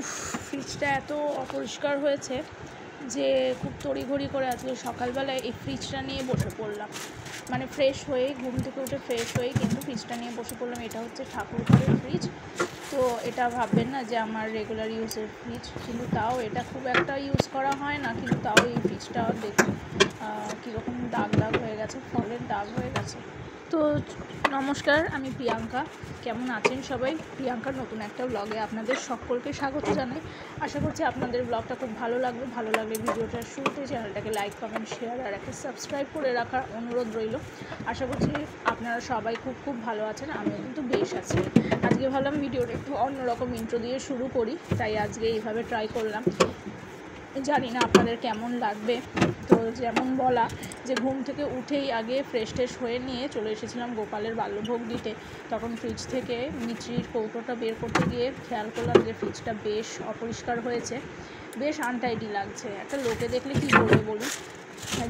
উফ, ফ্রিজটা এত অপরিষ্কার হয়েছে যে খুব তড়িঘড়ি করে আজকে সকালবেলায় এই ফ্রিজটা নিয়ে বসে পড়লাম। মানে ফ্রেশ হয়ে ঘুম থেকে উঠে ফ্রেশ হয়ে কিন্তু ফ্রিজটা নিয়ে বসে পড়লাম। এটা হচ্ছে ঠাকুর ঘরের ফ্রিজ। তো এটা ভাববেন না যে আমার রেগুলার ইউজের ফ্রিজ, কিন্তু তাও এটা খুব একটা ইউজ করা হয় না, কিন্তু তাও এই ফ্রিজটা দেখুন কীরকম দাগ দাগ হয়ে গেছে, ফলের দাগ হয়ে গেছে। তো নমস্কার, আমি প্রিয়াঙ্কা। কেমন আছেন সবাই? প্রিয়াঙ্কার নতুন একটা ব্লগে আপনাদের সকলকে স্বাগত জানাই। আশা করছি আপনাদের ব্লগটা খুব ভালো লাগবে। ভালো লাগলে ভিডিওটার শুরুতে চ্যানেলটাকে লাইক, কমেন্ট, শেয়ার আর একটা সাবস্ক্রাইব করে রাখার অনুরোধ রইল। আশা করছি আপনারা সবাই খুব খুব ভালো আছেন। আমিও কিন্তু বেশ আছি। আজকে ভাবলাম ভিডিওটা একটু অন্যরকম ইন্ট্রো দিয়ে শুরু করি, তাই আজকে এইভাবে ট্রাই করলাম। জানি না আপনাদের কেমন লাগবে। তো যেমন বলা যে ঘুম থেকে উঠেই আগে ফ্রেশ ট্রেশ হয়ে নিয়ে চলে এসেছিলাম গোপালের বাল্যভোগ দিতে। তখন ফ্রিজ থেকে মিষ্টির কৌটোটা বের করতে গিয়ে খেয়াল করলাম যে ফ্রিজটা বেশ অপরিষ্কার হয়েছে, বেশ আনটাইডি লাগছে। একটা লোকে দেখলে কী বলবে বলুন?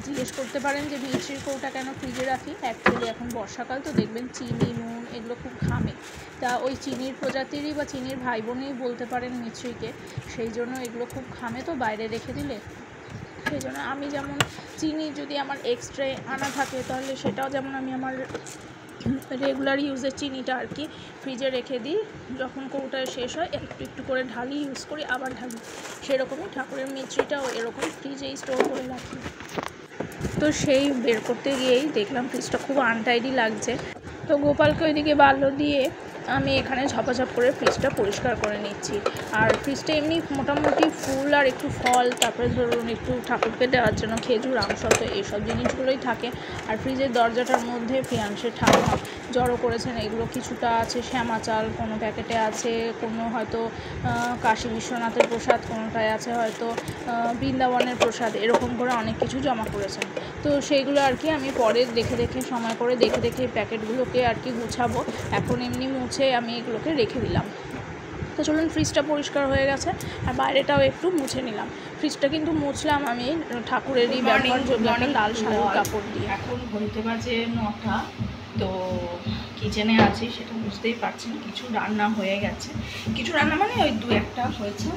জিজ্ঞেস করতে পারেন যে মিষ্টির কৌটা কেন ফ্রিজে রাখি। অ্যাকচুয়ালি এখন বর্ষাকাল, তো দেখবেন চিনি, নুন এগুলো খুব ঘামে। তা ওই চিনির প্রজাতিরই বা চিনির ভাই বোনই বলতে পারেন মিষ্টিকে, সেই জন্য এগুলো খুব ঘামে, তো বাইরে রেখে দিলে। সেই জন্য আমি যেমন চিনি যদি আমার এক্সট্রা আনা থাকে তাহলে সেটাও যেমন আমি আমার রেগুলার ইউজের চিনিটা আর কি ফ্রিজে রেখে দিই, যখন কৌটায় শেষ হয় একটু একটু করে ঢালি, ইউজ করি আবার ঢালি। সেরকমই ঠাকুরের মিষ্টিটাও এরকম ফ্রিজেই স্টোর করে রাখি। তো সেই বের করতে গিয়েই দেখলাম ফ্রিজটা খুব আনটাইডি লাগছে। তো গোপালকে ওইদিকে বাল্য দিয়ে আমি এখানে ঝপাঝপ করে ফ্রিজটা পরিষ্কার করে নিচ্ছি। আর ফ্রিজটা এমনি মোটামুটি ফুল আর একটু ফল, তারপরে ধরুন একটু ঠাকুরকে দেওয়ার জন্য খেজুর, আমসত্ব এইসব জিনিসগুলোই থাকে। আর ফ্রিজের দরজাটার মধ্যে প্রিয়াংশের ঠাকুমা জড়ো করেছেন, এগুলো কিছুটা আছে শ্যামা চাল, কোনো প্যাকেটে আছে কোনো হয়তো কাশী বিশ্বনাথের প্রসাদ, কোনোটায় আছে হয়তো বৃন্দাবনের প্রসাদ, এরকম করে অনেক কিছু জমা করেছেন। তো সেইগুলো আর কি আমি পরে দেখে দেখে সময় করে দেখে দেখে প্যাকেটগুলোকে আর কি গুছাবো। এখন এমনি মুছে আমি এগুলোকে রেখে দিলাম। তো চলুন, ফ্রিজটা পরিষ্কার হয়ে গেছে আর বাইরেটাও একটু মুছে নিলাম। ফ্রিজটা কিন্তু মুছলাম আমি ঠাকুরেরই ব্যবহারযোগ্য একটা লাল শাড়ির কাপড় দিয়ে। এখন ঘড়িতে বাজে 9টা। তো কিচেনে আছি, সেটা বুঝতেই পারছেন। কিছু রান্না হয়ে গেছে, কিছু রান্না মানে ওই 2-1টা হয়েছে।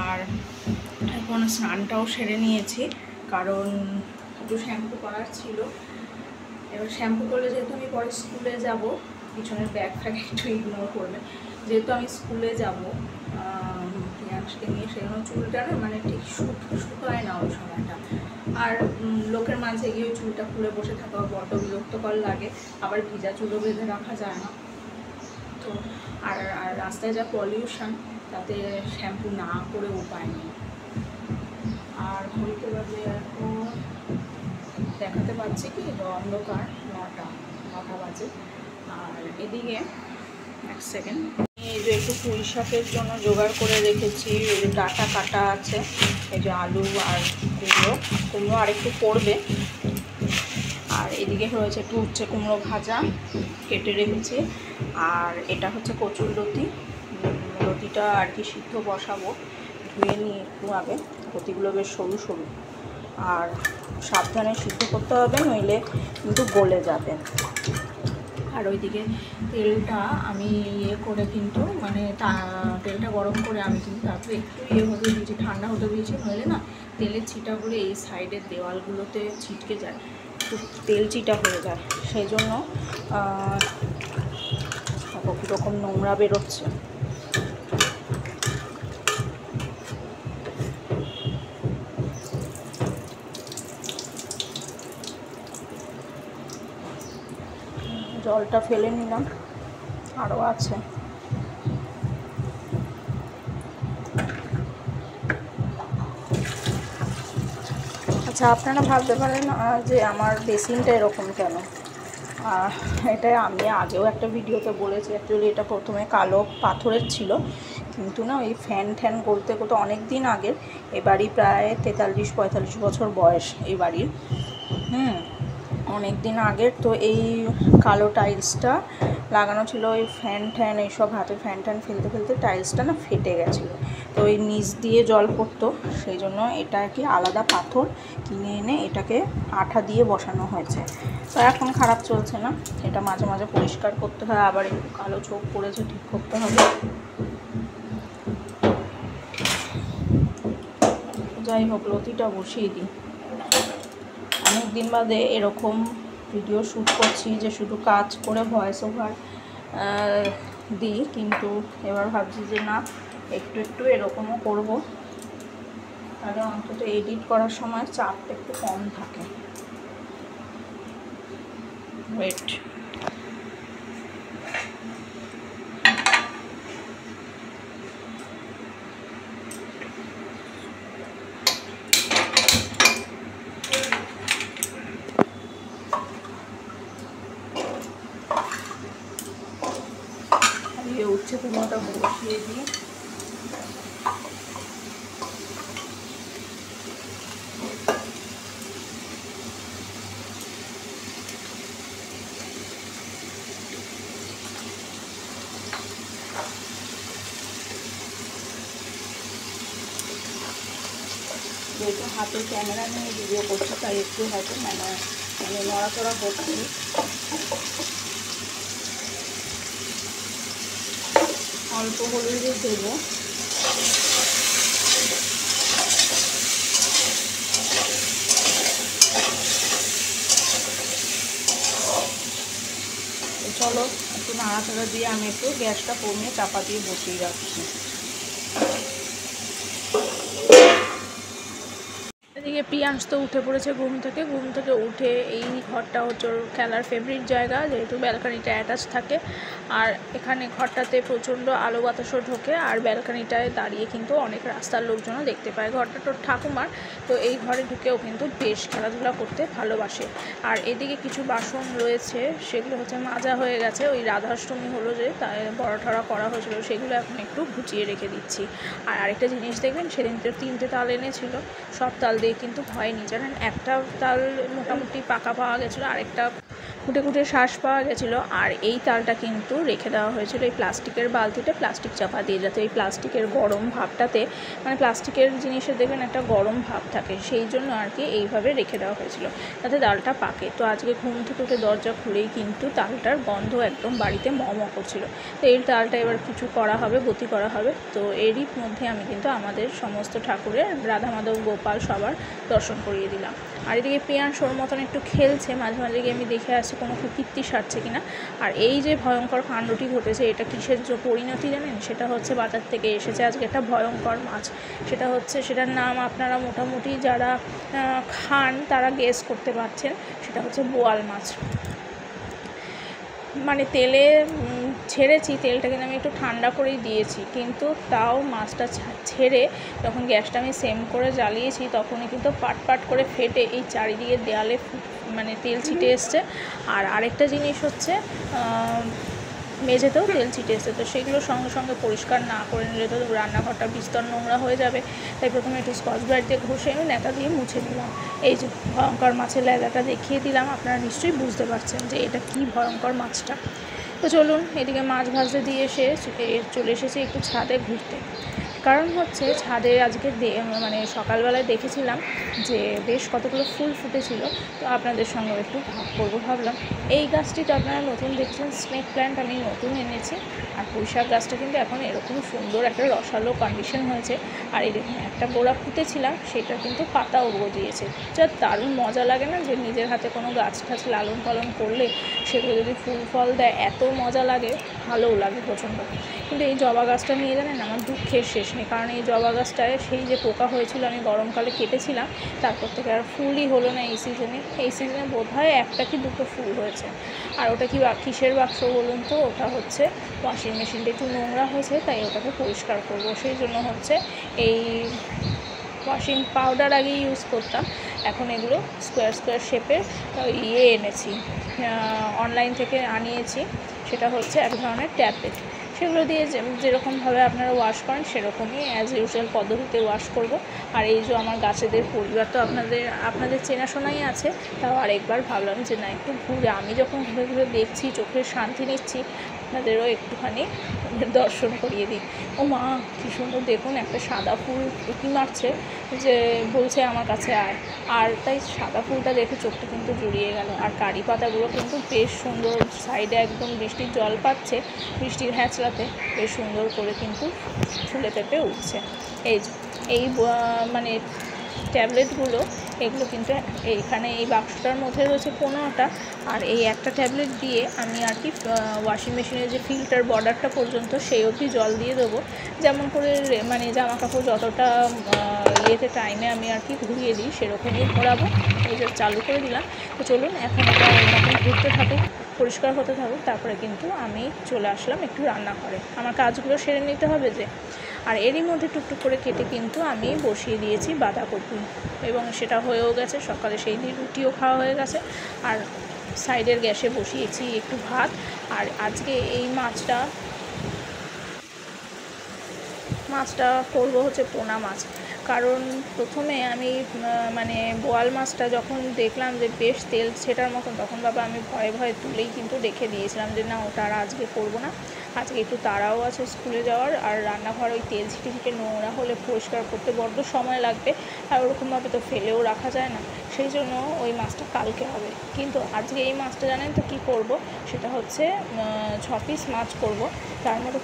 আর এখন স্নানটাও সেরে নিয়েছি, কারণ একটু শ্যাম্পু করার ছিল। এবার শ্যাম্পু করলে যেহেতু আমি পরে স্কুলে যাব, পিছনের ব্যাগ ফ্যাগ একটু ইগনোর করবে, যেহেতু আমি স্কুলে যাব প্রিয়াংশকে নিয়ে, সেই জন্য চুলটা না মানে ঠিক শুট হয় না ওই সময়টা। আর লোকের মাঝে গিয়ে ওই চুলটা খুলে বসে থাকা বড্ড বিরক্তকর লাগে, আবার ভিজা চুলও বেঁধে রাখা যায় না। তো আর রাস্তায় যা পলিউশন, তাতে শ্যাম্পু না করে উপায় নেই। আর ঘড়িতে বাজে এখন দেখাতে পাচ্ছি কি অন্ধকার 9টা বাজে। আর এদিকে এক সেকেন্ড, এই যে একটু পুঁই শাকের জন্য জোগাড় করে রেখেছি। এই যে ডাটা কাটা আছে, এই যে আলু আর কুমড়ো আর একটু পড়বে। আর এদিকে রয়েছে একটু উচ্ছে কুমড়ো ভাজা কেটে রেখেছি। আর এটা হচ্ছে কচুর লতি, লতিটা আর কি সিদ্ধ বসাবো। ধুয়ে নিয়ে একটু আগে, লতিগুলো বেশ সরু সরু, আর সাবধানে সিদ্ধ করতে হবে, নইলে কিন্তু গলে যাবে। আর ওইদিকে তেলটা আমি করে কিন্তু মানে তেলটা গরম করে আমি কিন্তু তারপরে একটু হতে দিয়েছি, ঠান্ডা হতে দিয়েছি, নইলে না তেলের ছিটাগুলো এই সাইডের দেওয়ালগুলোতে ছিটকে যায়, খুব তেল চিটা হয়ে যায়। সেই জন্য কীরকম নোংরা বেরোচ্ছে। জলটা ফেলে নিলাম, আরও আছে। আচ্ছা, আপনারা ভাবতে পারেন যে আমার বেসিনটা এরকম কেন। এটা আমি আগেও একটা ভিডিওতে বলেছি। অ্যাকচুয়ালি এটা প্রথমে কালো পাথরের ছিল, কিন্তু না ওই ফ্যান ট্যান করতে করতে অনেক দিন আগের, এ বাড়ি প্রায় 43-45 বছর বয়স এই বাড়ির। অনেক দিন আগের। তো এই কালো টাইলসটা লাগানো ছিল, ওই ফ্যান ট্যান এইসব হাতে ফ্যান ট্যান ফেলতে ফেলতে টাইলসটা না ফেটে গেছিলো। তো ওই নিচ দিয়ে জল পড়তো, সেই জন্য এটা কি আলাদা পাথর কিনে এনে এটাকে আঠা দিয়ে বসানো হয়েছে। তো এখন খারাপ চলছে না, এটা মাঝে মাঝে পরিষ্কার করতে হয়, আবার একটু কালো ছোপ পড়েছে, ঠিক করতে হবে। যাই হোক, লতিটা বসিয়ে দিই। অনেক দিন বাদে এরকম ভিডিও শ্যুট করছি যে শুধু কাজ করে ভয়েস ওভার দিই, কিন্তু এবার ভাবছি যে না, একটু একটু এরকমও করব, তাহলে অন্তত এডিট করার সময় চাপটা একটু কম থাকে। ওয়েট, উঠছে, তুমি ওটা বসিয়ে দিই। যেহেতু হাতে ক্যামেরা নিয়ে ভিডিও করছি, তাই একটু হয়তো মানে নড়াচড়া হচ্ছে। অল্প হলুদ দেবো, চলো একটু নাড়াচাড়া দিয়ে আমি একটু গ্যাসটা কমিয়ে চাপা দিয়ে বসিয়ে রাখছি। এদিকে প্রিয়াংশ তো উঠে পড়েছে ঘুম থেকে উঠে এই ঘরটা হচ্ছে ওর খেলার ফেভারিট জায়গা, যেহেতু ব্যালকানিটা অ্যাটাচ থাকে, আর এখানে ঘরটাতে প্রচণ্ড আলো বাতাসও ঢোকে, আর ব্যালকানিটায় দাঁড়িয়ে কিন্তু অনেক রাস্তার লোকজনও দেখতে পায়। ঘরটা তোর ঠাকুমার, তো এই ঘরে ঢুকেও কিন্তু বেশ খেলাধুলা করতে ভালোবাসে। আর এদিকে কিছু বাসন রয়েছে, সেগুলো হচ্ছে মাজা হয়ে গেছে, ওই রাধাষ্টমী হলো যে তাই বড়া ঠড়া করা হয়েছিল, সেগুলো এখন একটু গুছিয়ে রেখে দিচ্ছি। আর আরেকটা জিনিস দেখবেন, সেদিন তো 3টে তাল এনেছিল, সব তাল দিয়ে কিন্তু হয়নি, জানেন। একটা তাল মোটামুটি পাকা পাওয়া গেছিলো, আরেকটা কুটে কুটে শ্বাস পাওয়া গেছিলো, আর এই তালটা কিন্তু রেখে দেওয়া হয়েছিল এই প্লাস্টিকের বালতিতে প্লাস্টিক চাপা দিয়ে, যাতে এই প্লাস্টিকের গরম ভাবটাতে, মানে প্লাস্টিকের জিনিসে দেখবেন একটা গরম ভাব থাকে, সেই জন্য আর কি এইভাবে রেখে দেওয়া হয়েছিল, যাতে তালটা পাকে। তো আজকে ঘুম থেকে উঠে দরজা খুলেই কিন্তু তালটার গন্ধ একদম বাড়িতে ম করছিল। তো এই তালটা এবার কিছু করা হবে, বতি করা হবে। তো এরই মধ্যে আমি কিন্তু আমাদের সমস্ত ঠাকুরের, রাধা মাধব গোপাল সবার দর্শন করিয়ে দিলাম। আর এদিকে প্রিয়াংশ ওর মতন একটু খেলছে, মাঝে মাঝে গিয়ে আমি দেখে আসছি কোনো কীর্তি সারছে কিনা। আর এই যে ভয়ঙ্কর কাণ্ডটি ঘটেছে, এটা কিসের যে পরিণতি জানেন, সেটা হচ্ছে বাজার থেকে এসেছে আজকে একটা ভয়ঙ্কর মাছ। সেটা হচ্ছে, সেটার নাম আপনারা মোটামুটি যারা খান তারা গেস করতে পারছেন, সেটা হচ্ছে বোয়াল মাছ। মানে তেলে ছেড়েছি, তেলটা কিন্তু আমি একটু ঠান্ডা করেই দিয়েছি, কিন্তু তাও মাছটা ছেড়ে যখন গ্যাসটা আমি সেম করে জ্বালিয়েছি, তখনই কিন্তু পাট পাট করে ফেটে এই চারিদিকে দেয়ালে মানে তেল ছিটে এসছে। আর আরেকটা জিনিস হচ্ছে, মেঝেতেও তেল ছিটে এসছে। তো সেগুলো সঙ্গে সঙ্গে পরিষ্কার না করে নিলে তো রান্নাঘরটা বিস্তর নোংরা হয়ে যাবে, তাই প্রথমে একটু স্কচ ব্রাইট দিয়ে ঘষে আমি ন্যাতা দিয়ে মুছে নিলাম। এই যে ভয়ঙ্কর মাছের লেদাটা দেখিয়ে দিলাম, আপনারা নিশ্চয়ই বুঝতে পারছেন যে এটা কি ভয়ঙ্কর মাছটা। তো চলুন, এদিকে মাছ ভাজতে দিয়ে চলে এসেছি একটু ছাদে ঘুরতে। কারণ হচ্ছে ছাদে আজকে মানে সকালবেলায় দেখেছিলাম যে বেশ কতগুলো ফুল ফুটেছিল, তো আপনাদের সঙ্গে একটু ভাগ করবো ভাবলাম। এই গাছটি তো আপনারা নতুন দেখছেন, স্নেক প্ল্যান্ট আমি নতুন এনেছি। আর পুঁইশাক গাছটা কিন্তু এখন এরকম সুন্দর একটা রসালো কন্ডিশন হয়েছে। আর এই দেখুন, একটা গোড়া পুঁতেছিলাম, সেটা কিন্তু পাতাও গজিয়েছে। যা দারুণ মজা লাগে না, যে নিজের হাতে কোনো গাছ টাছ লালন পালন করলে সেগুলো যদি ফুল ফল দেয়, এত মজা লাগে, ভালোও লাগে প্রচণ্ড। কিন্তু এই জবা গাছটা নিয়ে জানেন আমার দুঃখের শেষ নেই, কারণ এই জবা গাছটায় সেই যে পোকা হয়েছিল আমি গরমকালে কেটেছিলাম, তারপর থেকে আর ফুলই হলো না এই সিজনে বোধ হয় একটা কি দুটো ফুল হয়েছে। আর ওটা কি কিসের বাক্স বলুন তো, ওটা হচ্ছে ওয়াশিং মেশিনটা একটু নোংরা হয়েছে, তাই ওটাকে পরিষ্কার করবো, সেই জন্য হচ্ছে এই ওয়াশিং পাউডার আগে ইউজ করতাম, এখন এগুলো স্কোয়ার শেপের এনেছি, অনলাইন থেকে আনিয়েছি। সেটা হচ্ছে এক ধরনের ট্যাবলেট, সেগুলো দিয়ে যেরকমভাবে আপনারা ওয়াশ করেন সেরকমই অ্যাজ ইউজুয়াল পদ্ধতিতে ওয়াশ করব। আর এই যে আমার গাছেদের পরিবার তো আপনাদের চেনাশোনাই আছে, তাও আরেকবার ভাবলাম যে না, একটু ঘুরে, আমি যখন ঘুরে ঘুরে দেখছি, চোখের শান্তি নিচ্ছি, আপনাদেরও একটুখানি দর্শন করিয়ে দিই। ও মা, কী সুন্দর দেখুন, একটা সাদা ফুল উঁকি মারছে, যে বলছে আমার কাছে আয়। আর তাই সাদা ফুলটা দেখে চোখটা কিন্তু জুড়িয়ে গেল। আর কারি পাতাগুলো কিন্তু বেশ সুন্দর, সাইডে একদম বৃষ্টির জল পাচ্ছে, বৃষ্টির হ্যাঁচড়াতে বেশ সুন্দর করে কিন্তু ফুলে পেঁপে উঠছে। এই মানে ট্যাবলেটগুলো এগুলো কিন্তু এইখানে এই বাক্সটার মধ্যে রয়েছে 15টা, আর এই একটা ট্যাবলেট দিয়ে আমি আর কি ওয়াশিং মেশিনের যে ফিল্টার বর্ডারটা পর্যন্ত সেই অবধি জল দিয়ে দেবো, যেমন করে মানে জামা কাপড় যতটা ইয়েতে টাইমে আমি আর কি ঘুরিয়ে দিই সেরকমই ঘোরাবো। এই যে চালু করে দিলাম। তো চলুন এখন এটা এরকম ঘুরতে থাকুক, পরিষ্কার হতে থাকুক, তারপরে কিন্তু আমি চলে আসলাম একটু রান্না করে, আমার কাজগুলো সেরে নিতে হবে যে। আর এরই মধ্যে টুকটুক করে কেটে কিন্তু আমি বসিয়ে দিয়েছি বাঁধাকপি, এবং সেটা হয়েও গেছে। সকালে সেই দিন রুটিও খাওয়া হয়ে গেছে। আর সাইডের গ্যাসে বসিয়েছি একটু ভাত। আর আজকে এই মাছটা করবো হচ্ছে পোনা মাছ। কারণ প্রথমে আমি মানে বোয়াল মাছটা যখন দেখলাম যে বেশ তেল ছেটার মতন, তখন বাবা আমি ভয়ে ভয়ে তুলেই কিন্তু রেখে দিয়েছিলাম যে না, ওটা আর আজকে করবো না। আজকে একটু তাড়াও আছে স্কুলে যাওয়ার, আর রান্নাঘর ওই তেল ছিটে ছিটে নোংরা হলে পরিষ্কার করতে বড্ড সময় লাগবে, আর ওরকমভাবে তো ফেলেও রাখা যায় না। সেই জন্য ওই মাছটা কালকে হবে। কিন্তু আজকে এই মাছটা জানেন তো কী করব, সেটা হচ্ছে 6 পিস মাছ করব। তার মধ্যে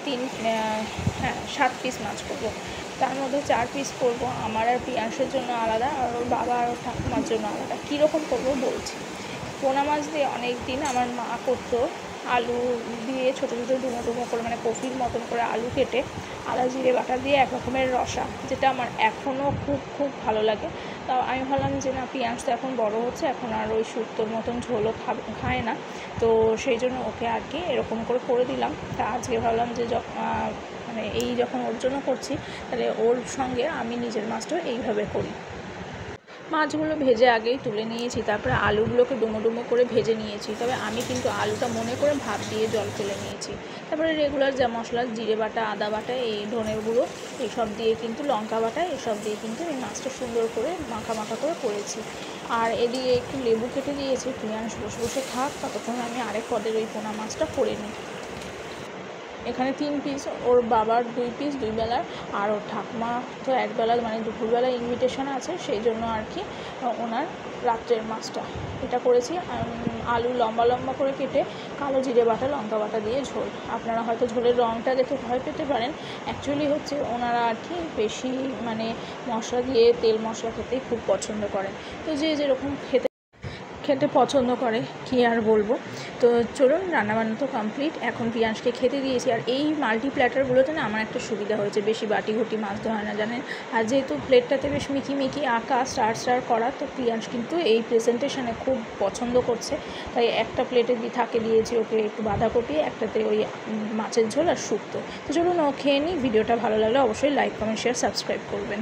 7 পিস মাছ করব। তার মধ্যে 4 পিস করব আমার আর পিয়াংশের জন্য আলাদা, আর ওর বাবা আর ওর ঠাকুমার জন্য আলাদা। কীরকম করবো বলছি। পোনা মাছ দিয়ে অনেক দিন আমার মা করতো, আলু দিয়ে ছোটো ছোটো ডুমো ডুমো করে, মানে কফির মতন করে আলু কেটে আদা জিরে বাটা দিয়ে এক রকমের রসা, যেটা আমার এখনও খুব খুব ভালো লাগে। তাও আমি ভাবলাম যে না, পিয়াঁজ তো এখন বড়ো হচ্ছে, এখন আর ওই শুক্তোর মতন ঝোলও খায় না, তো সেই জন্য ওকে আর কি এরকম করে দিলাম। তা আজকে ভাবলাম যে মানে এই যখন ওর জন্য করছি, তাহলে ওর সঙ্গে আমি নিজের মাছটাও এইভাবে করি। মাছগুলো ভেজে আগেই তুলে নিয়েছি, তারপরে আলুগুলোকে ডুমো ডুমো করে ভেজে নিয়েছি। তবে আমি কিন্তু আলুটা মনে করে ভাপ দিয়ে জল ফেলে নিয়েছি। তারপরে রেগুলার যা মশলা, জিরে বাটা, আদা বাটা, এই ধনের গুঁড়ো, এইসব দিয়ে কিন্তু লঙ্কা বাটা, এসব দিয়ে কিন্তু এই মাছটা সুন্দর করে মাখা মাখা করে করেছি। আর এদিকে একটু লেবু কেটে দিয়েছি, পিঁয়াজ বসে বসে থাক, ততক্ষণ আমি আরেক পদের ওই পোনা মাছটা করে নিই। এখানে 3 পিস, ওর বাবার 2 পিস 2 বেলার, আর ওর ঠাকুমা তো 1 বেলা, মানে দুপুরবেলা ইনভিটেশন আছে, সেই জন্য আর কি ওনার রাত্রের মাছটা এটা করেছি। আলু লম্বা লম্বা করে কেটে কালো জিরে বাটা লঙ্কা বাটা দিয়ে ঝোল। আপনারা হয়তো ঝোলের রঙটা দেখে ভয় পেতে পারেন, অ্যাকচুয়ালি হচ্ছে ওনারা আর কি বেশি মানে মশলা দিয়ে তেল মশলা খেতেই খুব পছন্দ করেন। তো যে যেরকম খেতে পছন্দ করে কী আর বলবো। তো চলুন, রান্নাবান্না তো কমপ্লিট, এখন পিয়াঁশকে খেতে দিয়েছি। আর এই মাল্টি প্ল্যাটারগুলোতে না আমার একটা সুবিধা হয়েছে, বেশি বাটি ঘুটি মাজতে হয় না জানেন। আর যেহেতু প্লেটটাতে বেশ মিকি আঁকা স্টার করা, তো পিয়াঁশ কিন্তু এই প্রেজেন্টেশনে খুব পছন্দ করছে। তাই একটা প্লেটে দিয়েছি ওকে একটু বাঁধাকপি, একটাতে ওই মাছের ঝোল আর শুক্তো। তো চলুন ও খেয়ে নিই। ভিডিওটা ভালো লাগলে অবশ্যই লাইক, কমেন্ট, শেয়ার, সাবস্ক্রাইব করবেন।